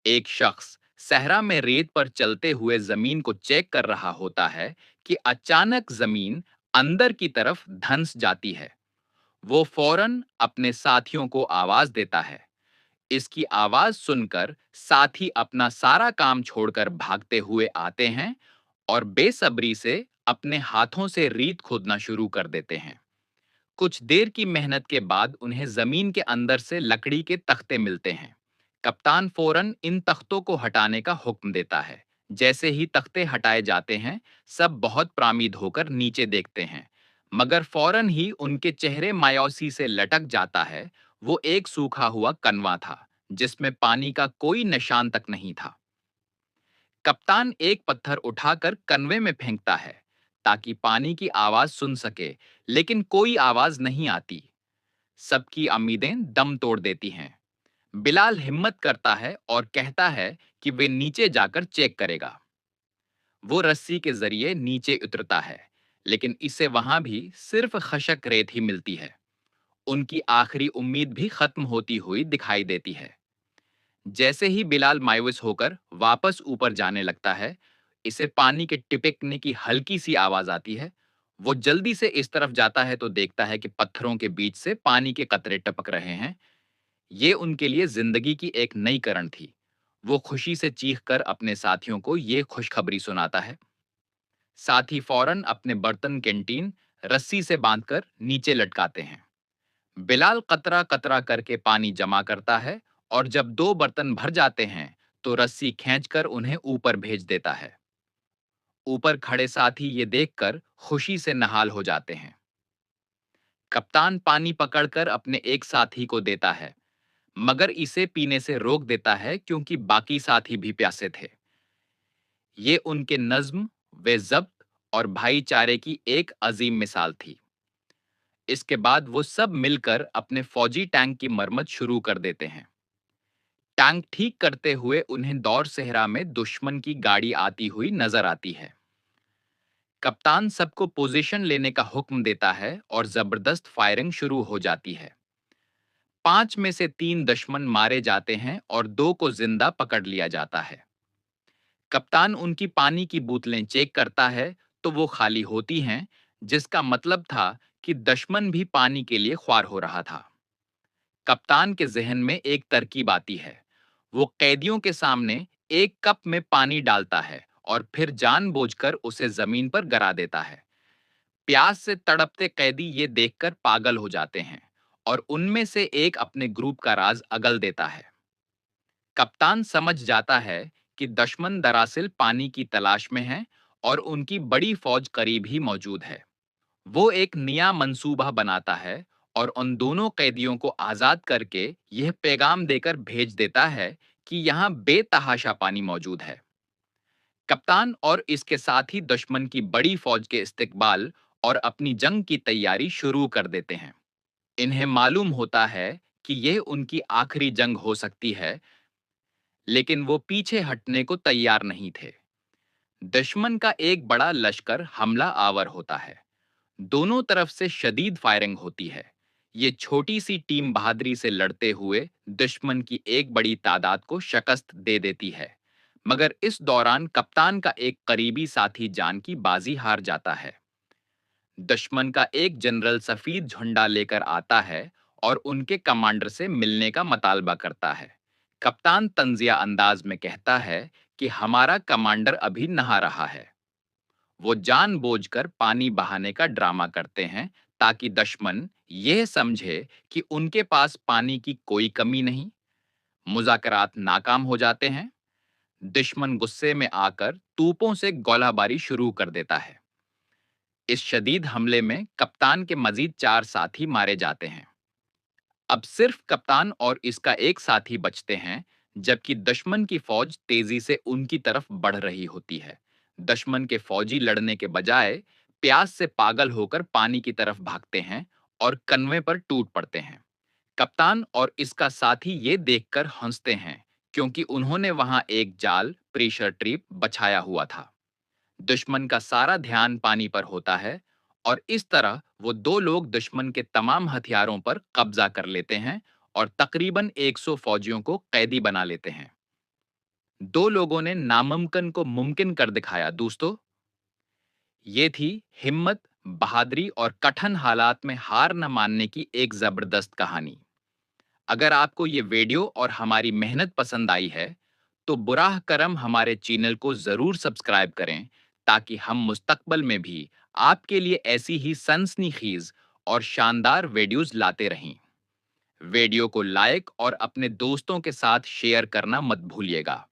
एक शख्स सहरा में रेत पर चलते हुए जमीन को चेक कर रहा होता है कि अचानक जमीन अंदर की तरफ धंस जाती है। वो फौरन अपने साथियों को आवाज देता है। इसकी आवाज सुनकर साथी अपना सारा काम छोड़कर भागते हुए आते हैं और बेसब्री से अपने हाथों से रेत खोदना शुरू कर देते हैं। कुछ देर की मेहनत के बाद उन्हें जमीन के अंदर से लकड़ी के तख्ते मिलते हैं। कप्तान फौरन इन तख्तों को हटाने का हुक्म देता है। जैसे ही तख्ते हटाए जाते हैं, सब बहुत प्रामीद होकर नीचे देखते हैं, मगर फौरन ही उनके चेहरे मायूसी से लटक जाता है। वो एक सूखा हुआ कनवा था, जिसमें पानी का कोई निशान तक नहीं था। कप्तान एक पत्थर उठाकर कन्वे में फेंकता है ताकि पानी की आवाज सुन सके, लेकिन कोई आवाज नहीं आती। सबकी उम्मीदें दम तोड़ देती हैं। बिलाल हिम्मत करता है और कहता है कि वे नीचे जाकर चेक करेगा। वो रस्सी के जरिए नीचे उतरता है, लेकिन इसे वहां भी सिर्फ खशक रेत ही मिलती है। उनकी आखिरी उम्मीद भी खत्म होती हुई दिखाई देती है। जैसे ही बिलाल मायूस होकर वापस ऊपर जाने लगता है, इसे पानी के टिपकने की हल्की सी आवाज आती है। वो जल्दी से इस तरफ जाता है तो देखता है कि पत्थरों के बीच से पानी के कतरे टपक रहे हैं। ये उनके लिए जिंदगी की एक नई किरण थी। वो खुशी से चीखकर अपने साथियों को ये खुशखबरी सुनाता है। साथी फौरन अपने बर्तन कैंटीन रस्सी से बांधकर नीचे लटकाते हैं। बिलाल कतरा कतरा करके पानी जमा करता है और जब दो बर्तन भर जाते हैं, तो रस्सी खींचकर उन्हें ऊपर भेज देता है। ऊपर खड़े साथी ये देखकर खुशी से नहाल हो जाते हैं। कप्तान पानी पकड़कर अपने एक साथी को देता है, मगर इसे पीने से रोक देता है क्योंकि बाकी साथी भी प्यासे थे। ये उनके नज्म, वे जब्त और भाईचारे की एक अजीम मिसाल थी। इसके बाद वो सब मिलकर अपने फौजी टैंक की मरम्मत शुरू कर देते हैं। टैंक ठीक करते हुए उन्हें दौर सेहरा में दुश्मन की गाड़ी आती हुई नजर आती है। कप्तान सबको पोजीशन लेने का हुक्म देता है और जबरदस्त फायरिंग शुरू हो जाती है। 5 में से 3 दुश्मन मारे जाते हैं और 2 को जिंदा पकड़ लिया जाता है। कप्तान उनकी पानी की बोतलें चेक करता है, तो वो खाली होती हैं, जिसका मतलब था कि दुश्मन भी पानी के लिए ख्वार हो रहा था। कप्तान के जहन में एक तरकीब आती है। वो कैदियों के सामने एक कप में पानी डालता है और फिर जानबूझकर उसे जमीन पर गिरा देता है। प्यास से तड़पते कैदी ये देखकर पागल हो जाते हैं और उनमें से एक अपने ग्रुप का राज अगल देता है। कप्तान समझ जाता है कि दुश्मन दरअसल पानी की तलाश में है और उनकी बड़ी फौज करीब ही मौजूद है। वो एक नया मंसूबा बनाता है और उन दोनों कैदियों को आजाद करके यह पैगाम देकर भेज देता है कि यहाँ बेतहाशा पानी मौजूद है। कप्तान और इसके साथी दुश्मन की बड़ी फौज के इस्तकबाल और अपनी जंग की तैयारी शुरू कर देते हैं। इन्हें मालूम होता है कि यह उनकी आखिरी जंग हो सकती है, लेकिन वो पीछे हटने को तैयार नहीं थे। दुश्मन का एक बड़ा लश्कर हमला आवर होता है। दोनों तरफ से शदीद फायरिंग होती है। ये छोटी सी टीम बहादुरी से लड़ते हुए दुश्मन की एक बड़ी तादाद को शिकस्त दे देती है, मगर इस दौरान कप्तान का एक करीबी साथी जान की बाजी हार जाता है। दुश्मन का एक जनरल सफेद झंडा लेकर आता है और उनके कमांडर से मिलने का मतालबा करता है। कप्तान तंजिया अंदाज में कहता है कि हमारा कमांडर अभी नहा रहा है। वो जानबूझकर पानी बहाने का ड्रामा करते हैं ताकि दुश्मन यह समझे कि उनके पास पानी की कोई कमी नहीं। मुज़ाकरात नाकाम हो जाते हैं। दुश्मन गुस्से में आकर तूपों से गोलाबारी शुरू कर देता है। इस शदीद हमले में कप्तान के मजीद 4 साथी मारे जाते हैं। अब सिर्फ कप्तान और इसका एक साथी बचते हैं, जबकि दुश्मन की फौज तेजी से उनकी तरफ बढ़ रही होती है। दुश्मन के फौजी लड़ने के बजाय प्यास से पागल होकर पानी की तरफ भागते हैं और कन्वे पर टूट पड़ते हैं। कप्तान और इसका साथी ये देखकर हंसते हैं, क्योंकि उन्होंने वहां एक जाल प्रेशर ट्रिप बछाया हुआ था। दुश्मन का सारा ध्यान पानी पर होता है और इस तरह वो दो लोग दुश्मन के तमाम हथियारों पर कब्जा कर लेते हैं और तकरीबन 100 फौजियों को कैदी बना लेते हैं। दो लोगों ने नामुमकिन को मुमकिन कर दिखाया दोस्तों। ये थी हिम्मत, बहादुरी और कठिन हालात में हार न मानने की एक जबरदस्त कहानी। अगर आपको ये वीडियो और हमारी मेहनत पसंद आई है, तो बुराह करम हमारे चैनल को जरूर सब्सक्राइब करें, ताकि हम मुस्तकबिल में भी आपके लिए ऐसी ही सनसनीखेज और शानदार वीडियोस लाते रहें। वीडियो को लाइक और अपने दोस्तों के साथ शेयर करना मत भूलिएगा।